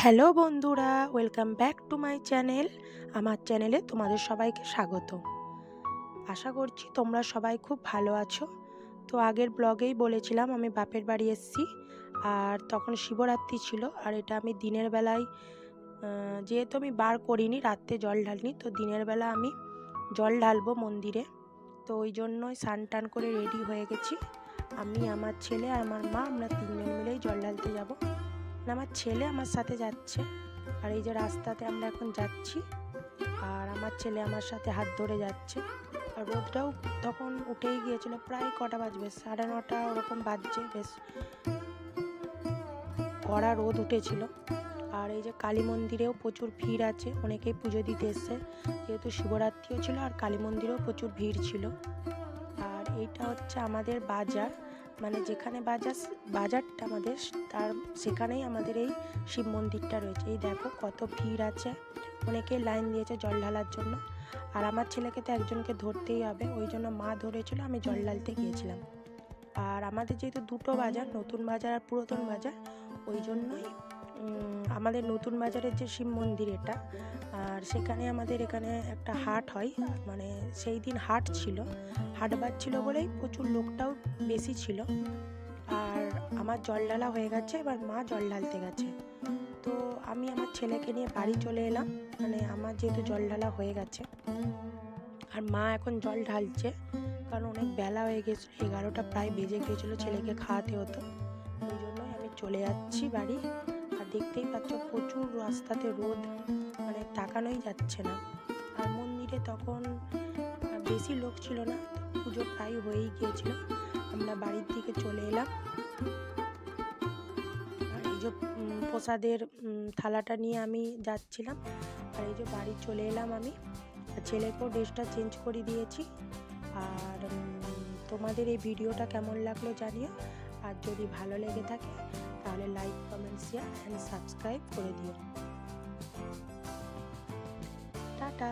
Hello বন্ধুরা, welcome back to my channel. আমার চ্যানেলে তোমাদের সবাইকে স্বাগত। আশা করছি তোমরা সবাই খুব ভালো আছো। তো আগের ব্লগেই বলেছিলাম আমি বাপের বাড়ি এসেছি, আর তখন শিবরাত্রি ছিল। আর এটা আমি দিনের বেলায়, যেহেতু আমি বার করিনি, রাত্রে জল ঢালিনি, তো দিনের বেলা আমি জল ঢালবো মন্দিরে। তো ওই জন্যই স্নান টান করে রেডি হয়ে গেছি। আমি, আমার ছেলে আর আমার মা, আমরা তিনজন মিলেই জল ঢালতে যাবো। আমার ছেলে আমার সাথে যাচ্ছে, আর এই যে রাস্তাতে আমরা এখন যাচ্ছি, আর আমার ছেলে আমার সাথে হাত ধরে যাচ্ছে। আর রোদটাও তখন উঠেই গিয়েছিল, প্রায় কটা বাজবে, 9:30 ওরকম বাজছে, বেশ কড়া রোদ উঠেছিল। আর এই যে কালী মন্দিরেও প্রচুর ভিড় আছে, অনেকেই পুজো দিতে এসছে, যেহেতু শিবরাত্রিও ছিল আর কালী মন্দিরেও প্রচুর ভিড় ছিল। আর এইটা হচ্ছে আমাদের বাজার, মানে যেখানে বাজারটা আমাদের, তার সেখানেই আমাদের এই শিব মন্দিরটা রয়েছে। এই দেখো কত ভিড় আছে, অনেকেই লাইন দিয়েছে জল ঢালার জন্য। আর আমার ছেলেকে তো একজনকে ধরতেই হবে, ওই জন্য মা ধরেছিল, আমি জল ঢালতে গিয়েছিলাম। আর আমাদের যেহেতু দুটো বাজার, নতুন বাজার আর পুরাতন বাজার, ওই জন্যই আমাদের নতুন বাজারের যে শিব মন্দির এটা, আর সেখানে আমাদের এখানে একটা হাট হয়, মানে সেই দিন হাট ছিল, হাটবার ছিল বলেই প্রচুর লোকটাও বেশি ছিল। আর আমার জল ঢালা হয়ে গেছে, এবার মা জল ঢালতে গেছে। তো আমি আমার ছেলেকে নিয়ে বাড়ি চলে এলাম, মানে আমার যেহেতু জল ঢালা হয়ে গেছে, আর মা এখন জল ঢালছে, কারণ অনেক বেলা হয়ে গেছে, 11টা প্রায় বেজে গিয়েছিলো, ছেলেকে খাওয়াতে হতো। ওই জন্যই আমি চলে যাচ্ছি বাড়ি। আর দেখতেই পাচ্ছ প্রচুর রাস্তাতে রোদ, মানে তাকানোই যাচ্ছে না। আর মন্দিরে তখন বেশি লোক ছিল না, পুজো প্রায় হয়েই গিয়েছিল। আমরা বাড়ির দিকে চলে এলাম, আর এই যে প্রসাদের থালাটা নিয়ে আমি যাচ্ছিলাম। আর এই যে বাড়ি চলে এলাম আমি, ছেলেকেও ড্রেসটা চেঞ্জ করে দিয়েছি। আর তোমাদের এই ভিডিওটা কেমন লাগলো জানিও, আর যদি ভালো লেগে থাকে তাহলে like, comment, share and subscribe করে দিও। টাটা।